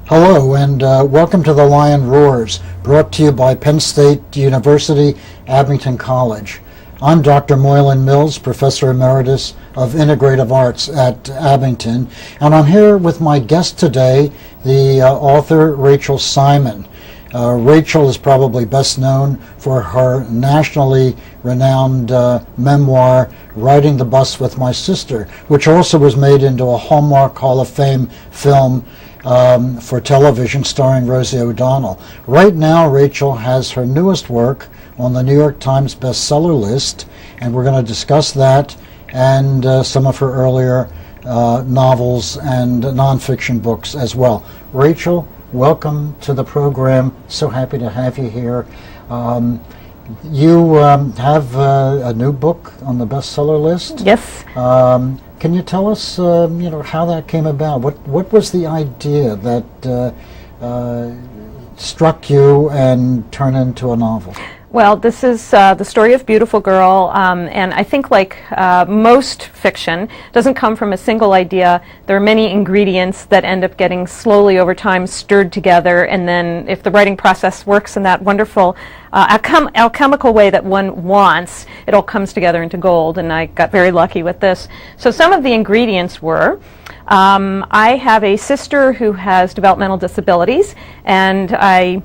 Hello, and welcome to The Lion Roars, brought to you by Penn State University, Abington College. I'm Dr. Moylan Mills, Professor Emeritus of Integrative Arts at Abington, and I'm here with my guest today, the author Rachel Simon. Rachel is probably best known for her nationally renowned memoir, Riding the Bus with My Sister, which also was made into a Hallmark Hall of Fame film for television starring Rosie O'Donnell. Right now, Rachel has her newest work on the New York Times bestseller list, and we're going to discuss that and some of her earlier novels and nonfiction books as well. Rachel, welcome to the program. So happy to have you here. You have a new book on the bestseller list. Yes. Can you tell us, how that came about? What was the idea that struck you and turned into a novel? Well, this is the story of Beautiful Girl, and I think like most fiction, doesn't come from a single idea. There are many ingredients that end up getting slowly over time stirred together, and then if the writing process works in that wonderful alchemical way that one wants, it all comes together into gold, and I got very lucky with this. So some of the ingredients were, I have a sister who has developmental disabilities, and I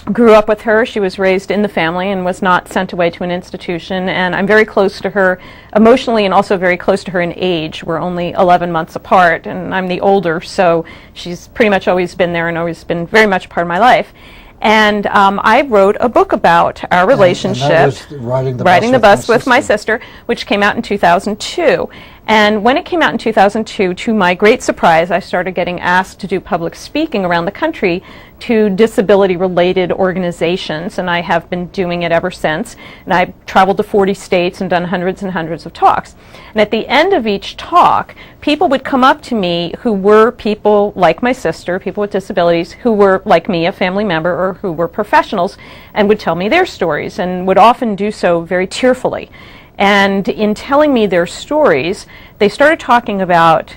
grew up with her. She was raised in the family and was not sent away to an institution, and I'm very close to her emotionally and also very close to her in age. We're only 11 months apart, and I'm the older, so she's pretty much always been there and always been very much a part of my life. And I wrote a book about our relationship, and that was Riding the Bus with My Sister, which came out in 2002. And when it came out in 2002, to my great surprise, I started getting asked to do public speaking around the country to disability-related organizations, and I have been doing it ever since. And I've traveled to 40 states and done hundreds and hundreds of talks. And at the end of each talk, people would come up to me who were people like my sister, people with disabilities, who were like me, a family member, or who were professionals, and would tell me their stories, and would often do so very tearfully. And in telling me their stories, they started talking about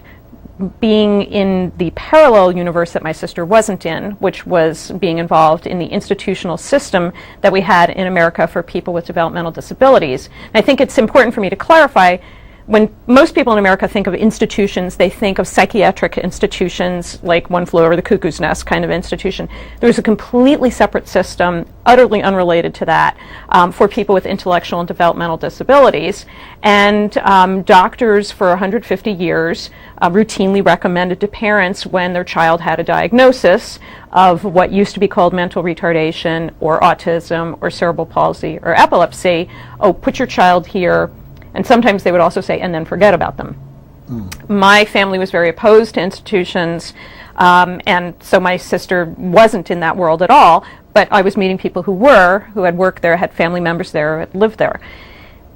being in the parallel universe that my sister wasn't in, which was being involved in the institutional system that we had in America for people with developmental disabilities. And I think it's important for me to clarify, when most people in America think of institutions, they think of psychiatric institutions like One Flew Over the Cuckoo's Nest kind of institution. There's a completely separate system, utterly unrelated to that, for people with intellectual and developmental disabilities. And doctors for 150 years routinely recommended to parents when their child had a diagnosis of what used to be called mental retardation or autism or cerebral palsy or epilepsy, oh, put your child here. And sometimes they would also say, and then forget about them. My family was very opposed to institutions, and so my sister wasn't in that world at all, but I was meeting people who had worked there, had family members there, had lived there.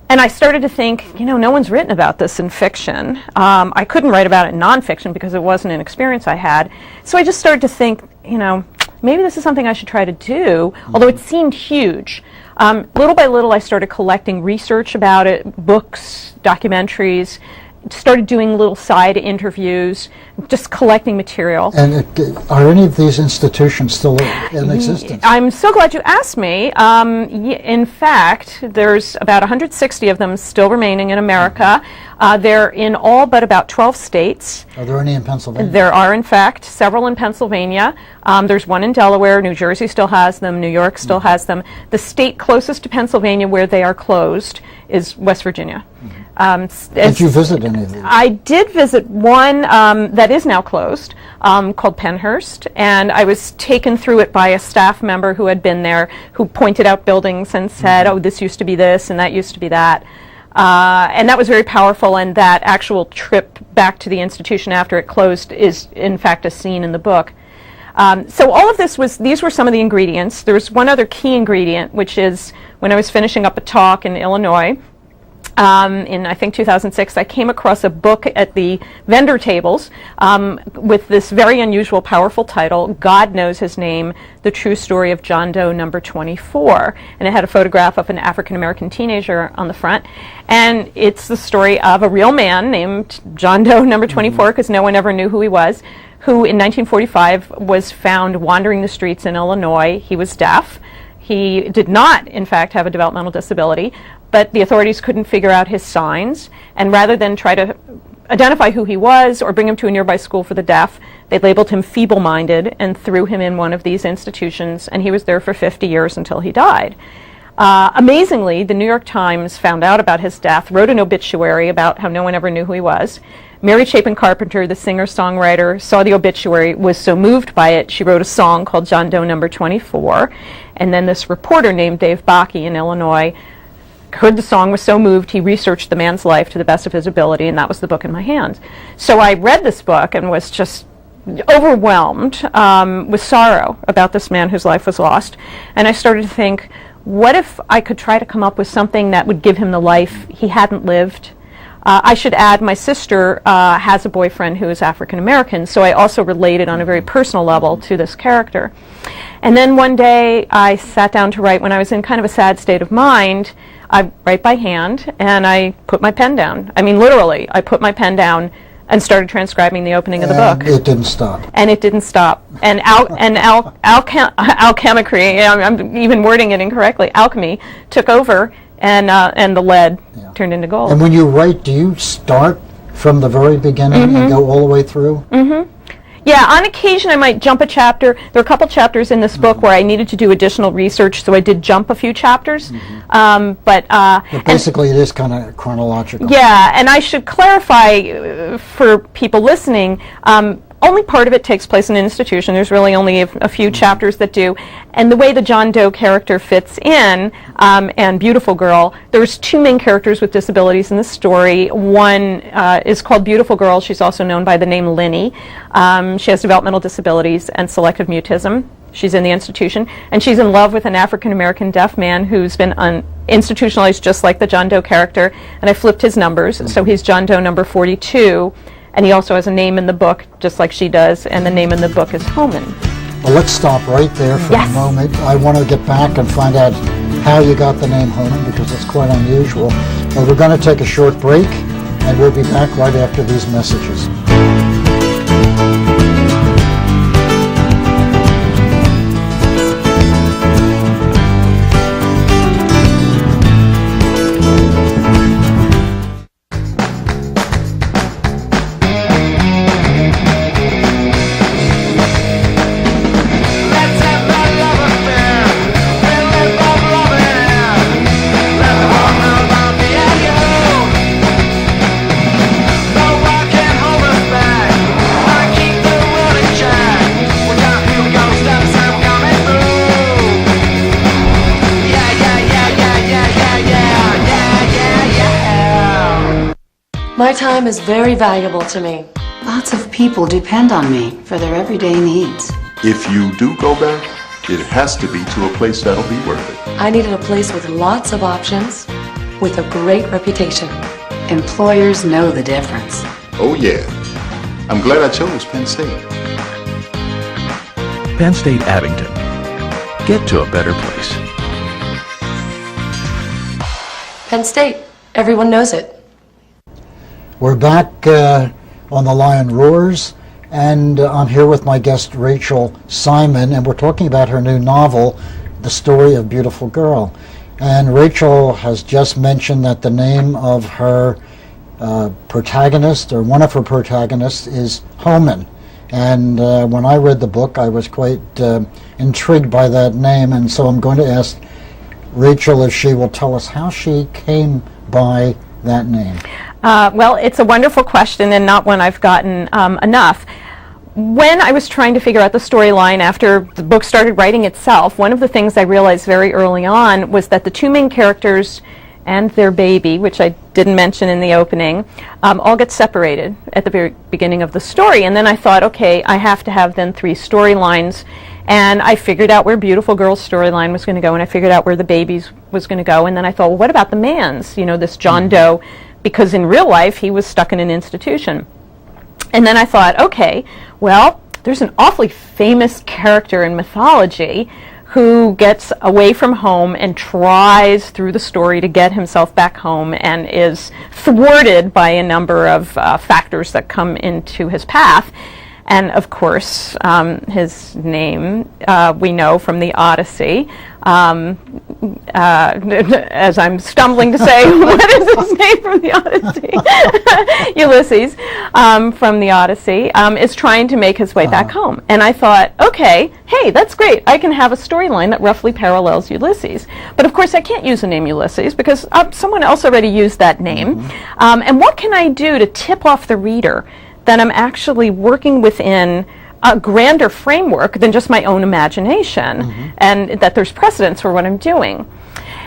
And I started to think, no one's written about this in fiction. I couldn't write about it in nonfiction because it wasn't an experience I had. So I just started to think, maybe this is something I should try to do, although it seemed huge. Little by little, I started collecting research about it, books, documentaries, started doing little side interviews, just collecting material. And are any of these institutions still in existence? I'm so glad you asked me. In fact, there's about 160 of them still remaining in America. They're in all but about 12 states. Are there any in Pennsylvania? There are, in fact, several in Pennsylvania. There's one in Delaware. New Jersey still has them. New York still has them. The state closest to Pennsylvania where they are closed is West Virginia. Did you visit any of these? I did visit one that is now closed, called Penn, and I was taken through it by a staff member who had been there, who pointed out buildings and said, oh, this used to be this and that used to be that. And that was very powerful, and that actual trip back to the institution after it closed is, in fact, a scene in the book. So all of these were some of the ingredients. There's one other key ingredient, which is when I was finishing up a talk in Illinois, in I think 2006, I came across a book at the vendor tables with this very unusual, powerful title, God Knows His Name, The True Story of John Doe Number 24. And it had a photograph of an African-American teenager on the front. And it's the story of a real man named John Doe Number 24, because no one ever knew who he was, who in 1945 was found wandering the streets in Illinois. He was deaf. He did not, in fact, have a developmental disability, but the authorities couldn't figure out his signs, and rather than try to identify who he was or bring him to a nearby school for the deaf, they labeled him feeble-minded and threw him in one of these institutions, and he was there for 50 years until he died. Amazingly, the New York Times found out about his death, wrote an obituary about how no one ever knew who he was. Mary Chapin Carpenter, the singer-songwriter, saw the obituary, was so moved by it, she wrote a song called John Doe Number 24, and then this reporter named Dave Bakke in Illinois heard the song, was so moved, he researched the man's life to the best of his ability, and that was the book in my hands. So I read this book and was just overwhelmed with sorrow about this man whose life was lost, and I started to think, what if I could try to come up with something that would give him the life he hadn't lived? I should add, my sister has a boyfriend who is African American, so I also related on a very personal level to this character. And then one day I sat down to write when I was in kind of a sad state of mind. I write by hand, and I put my pen down. I mean, literally, I put my pen down and started transcribing the opening of the book. It didn't stop. And it didn't stop. And alchemy, I'm even wording it incorrectly, alchemy took over, and the lead turned into gold. And when you write, do you start from the very beginning and go all the way through? Yeah, on occasion I might jump a chapter. There are a couple chapters in this book where I needed to do additional research, so I did jump a few chapters. But basically it is kind of chronological. Yeah, and I should clarify for people listening, only part of it takes place in an institution. There's really only a few chapters that do. And the way the John Doe character fits in, and Beautiful Girl, there's two main characters with disabilities in the story. One is called Beautiful Girl. She's also known by the name Linny. She has developmental disabilities and selective mutism. She's in the institution, and she's in love with an African-American deaf man who's been institutionalized just like the John Doe character, and I flipped his numbers, so he's John Doe number 42. And he also has a name in the book, just like she does, and the name in the book is Homan. Well, let's stop right there for a moment. I want to get back and find out how you got the name Homan, because it's quite unusual. But we're going to take a short break, and we'll be back right after these messages. My time is very valuable to me. Lots of people depend on me for their everyday needs. If you do go back, it has to be to a place that'll be worth it. I needed a place with lots of options, with a great reputation. Employers know the difference. Oh yeah. I'm glad I chose Penn State. Penn State Abington. Get to a better place. Penn State, everyone knows it. We're back on The Lion Roars, and I'm here with my guest Rachel Simon, and we're talking about her new novel, The Story of Beautiful Girl. And Rachel has just mentioned that the name of her protagonist, or one of her protagonists, is Homan. And when I read the book, I was quite intrigued by that name, and so I'm going to ask Rachel if she will tell us how she came by that name. Well, it's a wonderful question and not one I've gotten enough. When I was trying to figure out the storyline after the book started writing itself, one of the things I realized very early on was that the two main characters and their baby, which I didn't mention in the opening, all get separated at the very beginning of the story. And then I thought, okay, I have to have then three storylines. And I figured out where Beautiful Girl's storyline was going to go, and I figured out where the baby's was going to go. And then I thought, well, what about the man's? You know, this John Doe, because in real life he was stuck in an institution. And then I thought, okay, well, there's an awfully famous character in mythology who gets away from home and tries through the story to get himself back home and is thwarted by a number of factors that come into his path. And of course, his name we know from the Odyssey. As I'm stumbling to say, what is his name from the Odyssey? Ulysses, from the Odyssey, is trying to make his way back home. And I thought, okay, hey, that's great. I can have a storyline that roughly parallels Ulysses. But of course, I can't use the name Ulysses because someone else already used that name. And what can I do to tip off the reader that I'm actually working within a grander framework than just my own imagination, and that there's precedence for what I'm doing?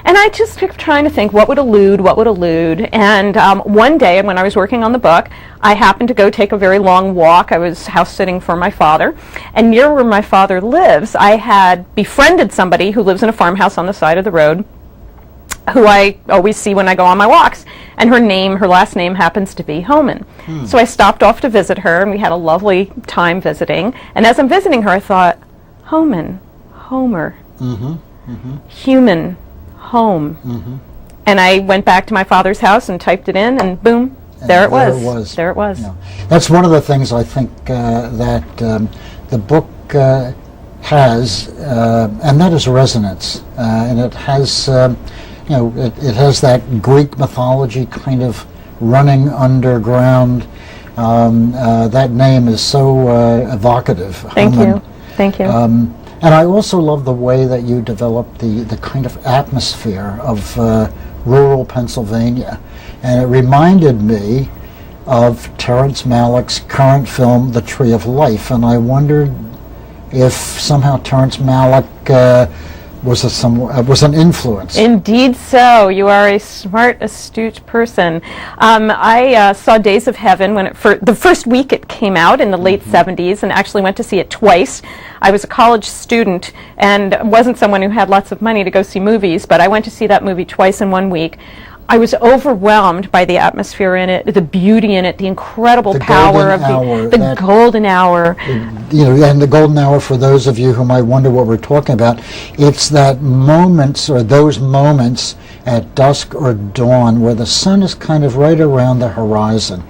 And I just kept trying to think, what would allude? And one day when I was working on the book, I happened to go take a very long walk. I was house sitting for my father, and near where my father lives, I had befriended somebody who lives in a farmhouse on the side of the road, who I always see when I go on my walks, and her last name happens to be Homan. So I stopped off to visit her, and we had a lovely time visiting. And as I'm visiting her, I thought, Homan, Homer, human, home. And I went back to my father's house and typed it in, and boom, there it was. There it was. Yeah. That's one of the things I think that the book has, and that is resonance, and it has. It has that Greek mythology kind of running underground. That name is so evocative. Thank you. And I also love the way that you develop the kind of atmosphere of rural Pennsylvania. And it reminded me of Terrence Malick's current film, The Tree of Life. And I wondered if somehow Terrence Malick was an influence. Indeed so. You are a smart, astute person. I saw Days of Heaven when the first week it came out in the late 70s, and actually went to see it twice. I was a college student and wasn't someone who had lots of money to go see movies, but I went to see that movie twice in 1 week. I was overwhelmed by the atmosphere in it, the beauty in it, the incredible power of the golden hour. And the golden hour, for those of you who might wonder what we're talking about, it's that moments, or those moments at dusk or dawn where the sun is kind of right around the horizon.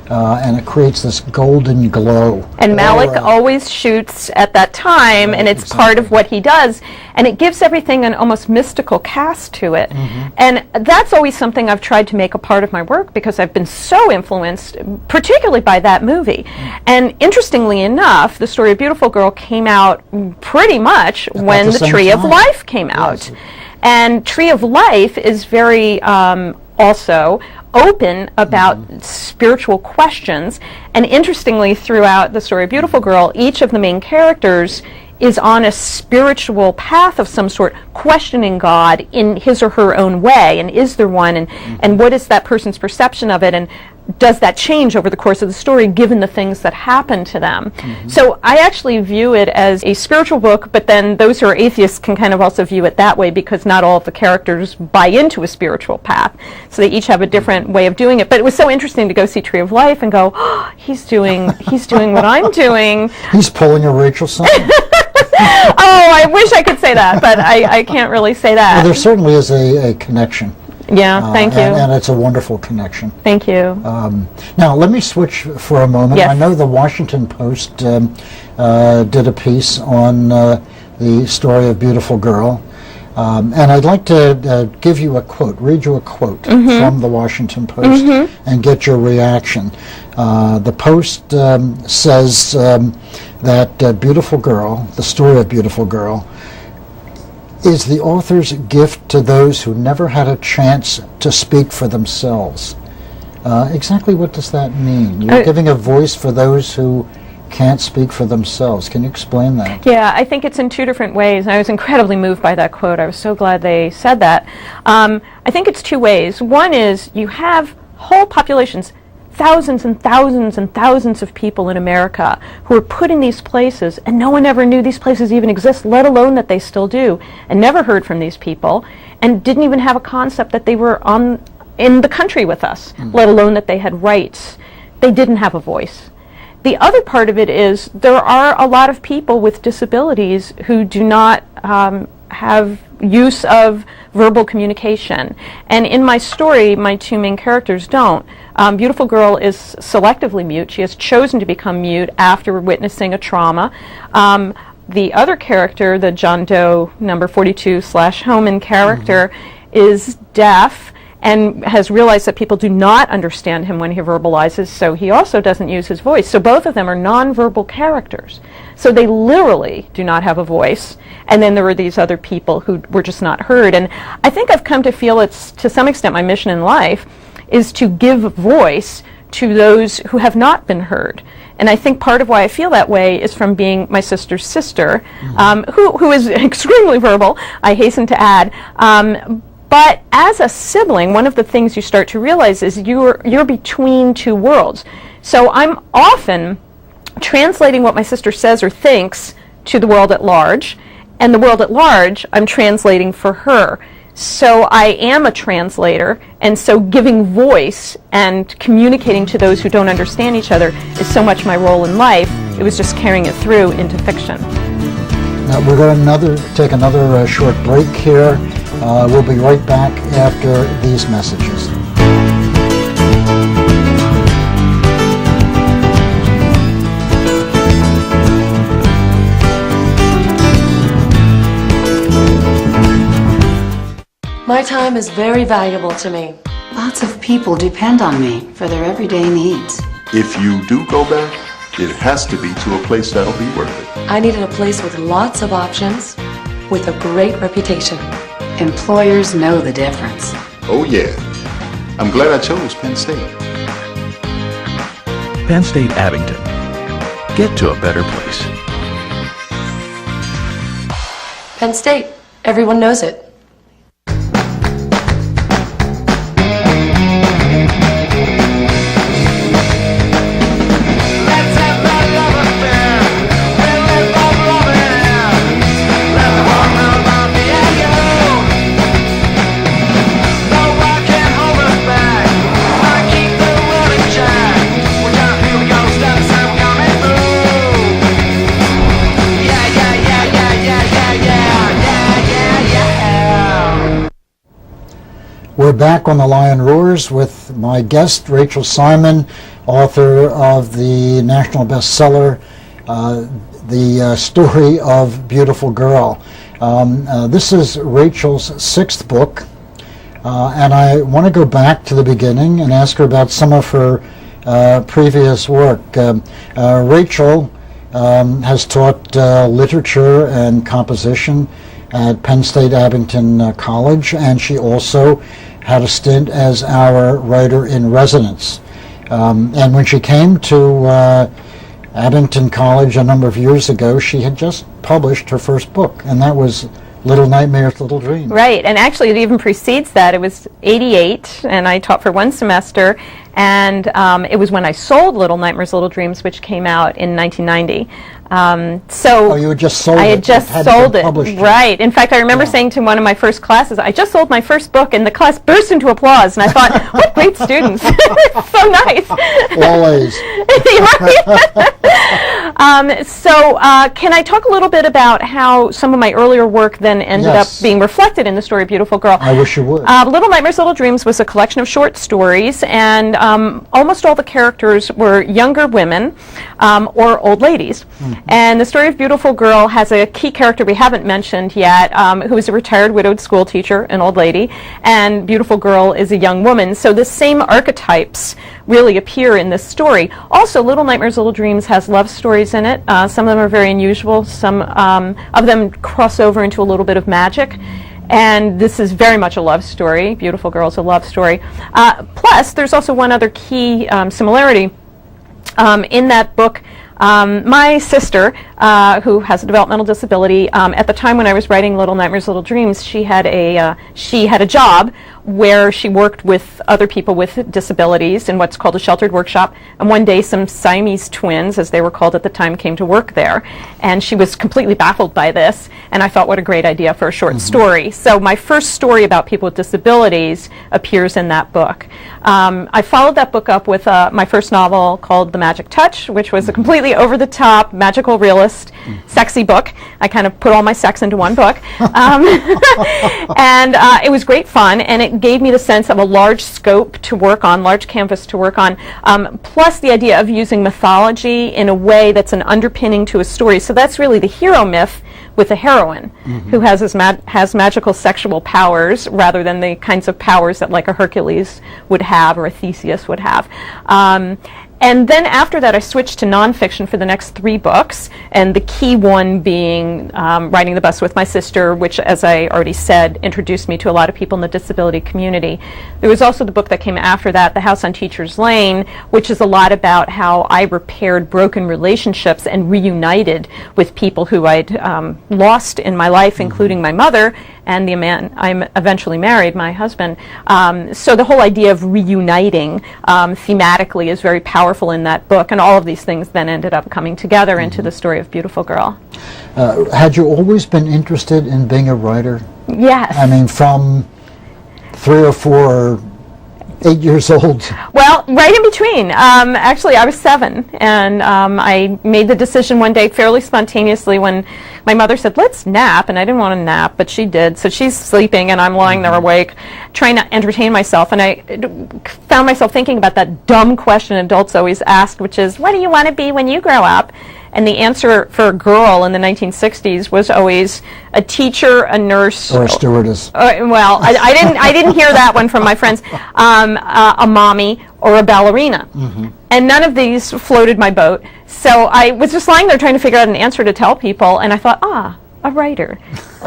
And it creates this golden glow. And Malick always shoots at that time, and it's part of what he does. And it gives everything an almost mystical cast to it. And that's always something I've tried to make a part of my work, because I've been so influenced, particularly by that movie. And interestingly enough, the story of Beautiful Girl came out pretty much when the Tree of Life came out. And Tree of Life is very also open about spiritual questions. And interestingly, throughout the story of Beautiful Girl, each of the main characters is on a spiritual path of some sort, questioning God in his or her own way. And is there one? And what is that person's perception of it? And does that change over the course of the story given the things that happen to them? So I actually view it as a spiritual book, but then those who are atheists can kind of also view it that way, because not all of the characters buy into a spiritual path. So they each have a different way of doing it. But it was so interesting to go see Tree of Life and go, oh, he's doing what I'm doing. He's pulling a Rachel Simon. Oh, I wish I could say that, but I can't really say that. Well, there certainly is a connection. Yeah, thank you. And it's a wonderful connection. Thank you. Now, let me switch for a moment. Yes. I know the Washington Post did a piece on the story of Beautiful Girl. And I'd like to read you a quote from the Washington Post and get your reaction. The Post says that Beautiful Girl, the story of Beautiful Girl, is the author's gift to those who never had a chance to speak for themselves. Exactly what does that mean? You're giving a voice for those who can't speak for themselves. Can you explain that? Yeah, I think it's in two different ways. I was incredibly moved by that quote. I was so glad they said that. I think it's two ways. One is you have whole populations, thousands and thousands and thousands of people in America who are put in these places, and no one ever knew these places even exist, let alone that they still do, and never heard from these people, and didn't even have a concept that they were in the country with us, let alone that they had rights. They didn't have a voice. The other part of it is there are a lot of people with disabilities who do not have use of verbal communication. And in my story, my two main characters don't. Beautiful girl is selectively mute. She has chosen to become mute after witnessing a trauma. The other character, the John Doe number 42/Homan character, is deaf and has realized that people do not understand him when he verbalizes, so he also doesn't use his voice. So both of them are nonverbal characters. So they literally do not have a voice. And then there are these other people who were just not heard. And I think I've come to feel it's, to some extent, my mission in life is to give voice to those who have not been heard. And I think part of why I feel that way is from being my sister's sister, who is extremely verbal, I hasten to add. But as a sibling, one of the things you start to realize is you're between two worlds. So I'm often translating what my sister says or thinks to the world at large, and the world at large I'm translating for her. So I am a translator, and so giving voice and communicating to those who don't understand each other is so much my role in life. It was just carrying it through into fiction. Now we're going to take another short break here. We'll be right back after these messages. My time is very valuable to me. Lots of people depend on me for their everyday needs. If you do go back, it has to be to a place that'll be worth it. I needed a place with lots of options, with a great reputation. Employers know the difference. Oh yeah, I'm glad I chose Penn State. Penn State Abington. Get to a better place. Penn State, everyone knows it. We're back on The Lion Roars with my guest, Rachel Simon, author of the national bestseller, The Story of Beautiful Girl. This is Rachel's sixth book, and I want to go back to the beginning and ask her about some of her previous work. Rachel has taught literature and composition at Penn State Abington College, and she also had a stint as our writer-in-residence. And when she came to Abington College a number of years ago, she had just published her first book, and that was Little Nightmares, Little Dreams. Right, and actually it even precedes that. It was '88, and I taught for one semester, and it was when I sold Little Nightmares, Little Dreams, which came out in 1990. Oh, you had just sold it? I had just sold it, published right. In fact, I remember saying to one of my first classes, I just sold my first book, and the class burst into applause, and I thought, what great students. So nice. Always. Can I talk a little bit about how some of my earlier work then ended up being reflected in the story Beautiful Girl? I wish you would. Little Nightmares, Little Dreams was a collection of short stories, and almost all the characters were younger women or old ladies. And the story of Beautiful Girl has a key character we haven't mentioned yet, who is a retired widowed school teacher, an old lady, and Beautiful Girl is a young woman. So the same archetypes really appear in this story. Also, Little Nightmares, Little Dreams has love stories in it. Some of them are very unusual. Some of them cross over into a little bit of magic. And this is very much a love story. Beautiful Girl is a love story. Plus, there's also one other key similarity in that book. My sister, who has a developmental disability, at the time when I was writing Little Nightmares, Little Dreams, she had a job where she worked with other people with disabilities in what's called a sheltered workshop. And one day some Siamese twins, as they were called at the time, came to work there. And she was completely baffled by this. And I thought, what a great idea for a short story. So my first story about people with disabilities appears in that book. I followed that book up with my first novel called The Magic Touch, which was a completely over-the-top, magical realist, sexy book. I kind of put all my sex into one book. And it was great fun, and it gave me the sense of a large scope to work on, large canvas to work on, plus the idea of using mythology in a way that's an underpinning to a story. So that's really the hero myth with a heroine who has magical sexual powers rather than the kinds of powers that like a Hercules would have or a Theseus would have. And then after that, I switched to nonfiction for the next 3 books, and the key one being Riding the Bus with My Sister, which, as I already said, introduced me to a lot of people in the disability community. There was also the book that came after that, The House on Teacher's Lane, which is a lot about how I repaired broken relationships and reunited with people who I'd lost in my life, including my mother, and the man I eventually married, my husband. So the whole idea of reuniting thematically is very powerful in that book, and all of these things then ended up coming together into the story of Beautiful Girl. Had you always been interested in being a writer? Yes. I mean, from 3 or 4 or 8 years old? Well, right in between. Actually, I was 7, and I made the decision one day fairly spontaneously when my mother said, let's nap, and I didn't want to nap, but she did. So she's sleeping, and I'm lying there awake, trying to entertain myself, and I found myself thinking about that dumb question adults always ask, which is, what do you want to be when you grow up? And the answer for a girl in the 1960s was always a teacher, a nurse, or a stewardess. Well, I didn't hear that one from my friends. A mommy or a ballerina, and none of these floated my boat. So I was just lying there trying to figure out an answer to tell people, and I thought, a writer.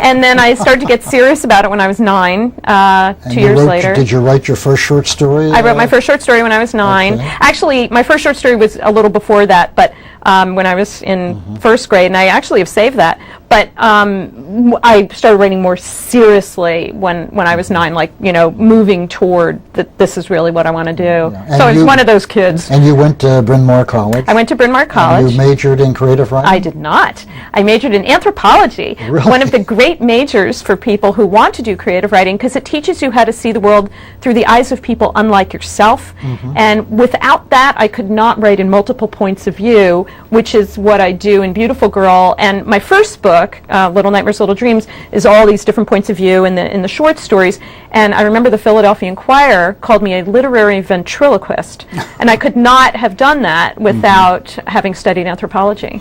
And then I started to get serious about it when I was 9, 2 years later. Did you write your first short story? I wrote my first short story when I was 9. Okay. Actually, my first short story was a little before that, but when I was in first grade, and I actually have saved that. But I started writing more seriously when I was 9, like, moving toward that this is really what I want to do. Yeah. So I was one of those kids. And you went to Bryn Mawr College? I went to Bryn Mawr College. And you majored in creative writing? I did not. I majored in anthropology, Really? one of the great majors for people who want to do creative writing, because it teaches you how to see the world through the eyes of people unlike yourself. And without that, I could not write in multiple points of view, which is what I do in Beautiful Girl. And my first book, Little Nightmares, Little Dreams, is all these different points of view in the short stories. And I remember the Philadelphia Inquirer called me a literary ventriloquist. And I could not have done that without having studied anthropology.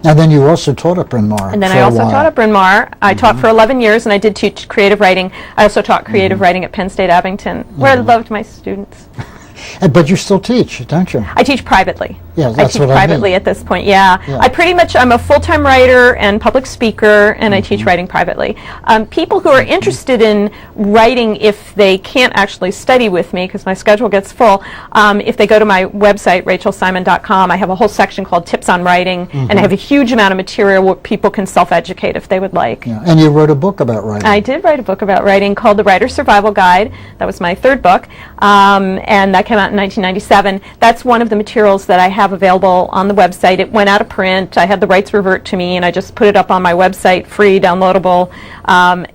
And then you also taught at Bryn Mawr. And then I also taught at Bryn Mawr. I taught for 11 years, and I did teach creative writing. I also taught creative writing at Penn State Abington, where I loved my students. But you still teach, don't you? I teach privately. Yeah, that's I teach what privately I mean. at this point, yeah. I'm a full-time writer and public speaker, and I teach writing privately. People who are interested in writing, if they can't actually study with me, because my schedule gets full, if they go to my website, rachelsimon.com, I have a whole section called Tips on Writing, and I have a huge amount of material where people can self-educate if they would like. Yeah. And you wrote a book about writing. I did write a book about writing called The Writer's Survival Guide. That was my 3rd book, and that came out in 1997. That's one of the materials that I have available on the website. It went out of print. I had the rights revert to me, and I just put it up on my website, free, downloadable.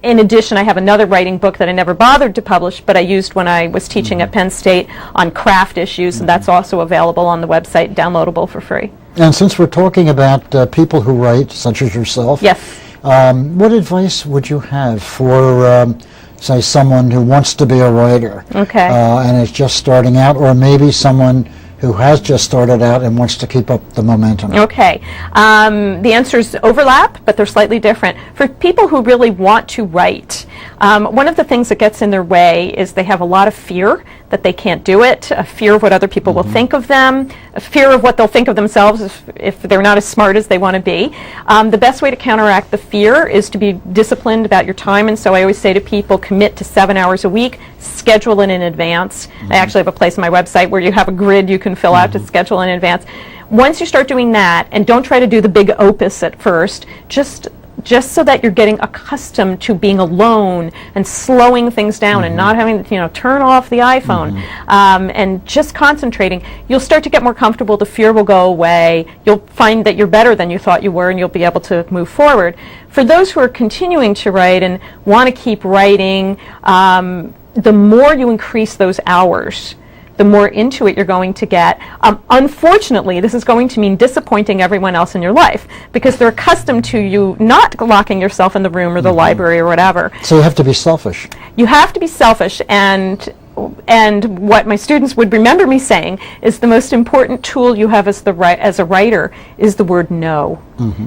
In addition, I have another writing book that I never bothered to publish, but I used when I was teaching at Penn State on craft issues, and that's also available on the website, downloadable for free. And since we're talking about people who write, such as yourself, Yes. What advice would you have for, say, someone who wants to be a writer and is just starting out, or maybe someone who has just started out and wants to keep up the momentum? Okay. The answers overlap, but they're slightly different. For people who really want to write, one of the things that gets in their way is they have a lot of fear that they can't do it, a fear of what other people will think of them, a fear of what they'll think of themselves if they're not as smart as they want to be. The best way to counteract the fear is to be disciplined about your time, and so I always say to people, commit to 7 hours a week, schedule it in advance. I actually have a place on my website where you have a grid you can fill out to schedule in advance. Once you start doing that, and don't try to do the big opus at first, just just so that you're getting accustomed to being alone and slowing things down and not having to, turn off the iPhone and just concentrating, you'll start to get more comfortable. The fear will go away. You'll find that you're better than you thought you were, and you'll be able to move forward. For those who are continuing to write and want to keep writing, the more you increase those hours, the more into it you're going to get. Unfortunately, this is going to mean disappointing everyone else in your life because they're accustomed to you not locking yourself in the room or the library or whatever. So you have to be selfish. You have to be selfish, and what my students would remember me saying is the most important tool you have as a writer is the word no.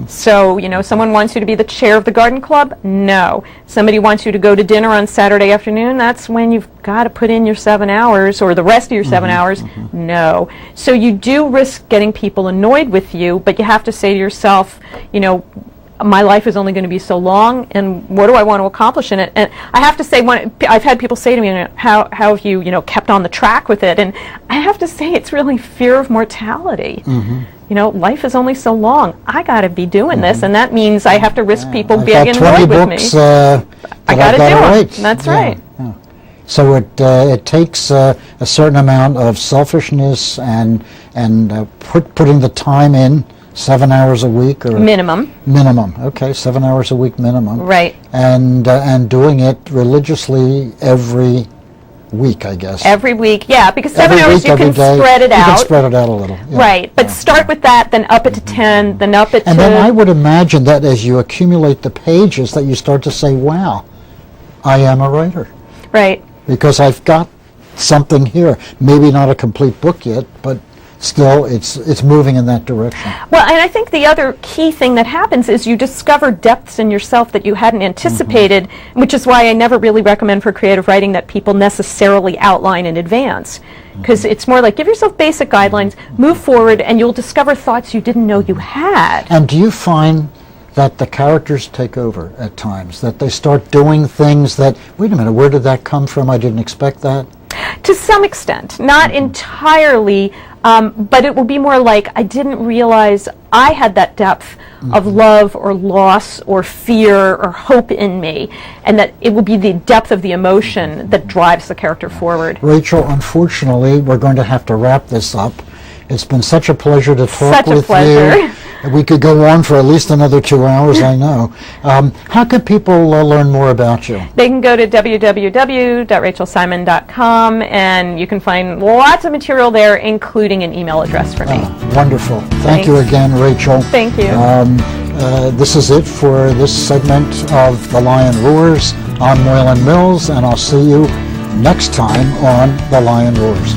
So, someone wants you to be the chair of the garden club? No. Somebody wants you to go to dinner on Saturday afternoon? That's when you've got to put in your 7 hours or the rest of your 7 hours? No. So you do risk getting people annoyed with you, but you have to say to yourself, my life is only going to be so long, and what do I want to accomplish in it? And I have to say, I've had people say to me, how have you, kept on the track with it? And I have to say, it's really fear of mortality. Life is only so long. I got to be doing this, and that means I have to risk people being annoyed with me. I got to do it. That's right. Yeah. So it takes a certain amount of selfishness and putting the time in. 7 hours a week or minimum. Okay, 7 hours a week minimum. Right. And doing it religiously every week, I guess. Every week, yeah, because 7 hours you can spread it out. You can spread it out a little. Yeah. Right, but start with that, then up it to 10, then up it to... And then I would imagine that as you accumulate the pages that you start to say, wow, I am a writer. Right. Because I've got something here. Maybe not a complete book yet, but still, it's moving in that direction. Well, and I think the other key thing that happens is you discover depths in yourself that you hadn't anticipated, which is why I never really recommend for creative writing that people necessarily outline in advance. Because it's more like give yourself basic guidelines, move forward, and you'll discover thoughts you didn't know you had. And do you find that the characters take over at times, that they start doing things that, wait a minute, where did that come from? I didn't expect that? To some extent, not entirely, but it will be more like I didn't realize I had that depth of love or loss or fear or hope in me, and that it will be the depth of the emotion that drives the character forward. Rachel, unfortunately, we're going to have to wrap this up. It's been such a pleasure to talk with you. Such a pleasure. We could go on for at least another 2 hours, I know. How can people learn more about you? They can go to www.rachelsimon.com, and you can find lots of material there, including an email address for me. Wonderful. Thank you again, Rachel. Thank you. This is it for this segment of The Lion Roars. I'm Moylan Mills, and I'll see you next time on The Lion Roars.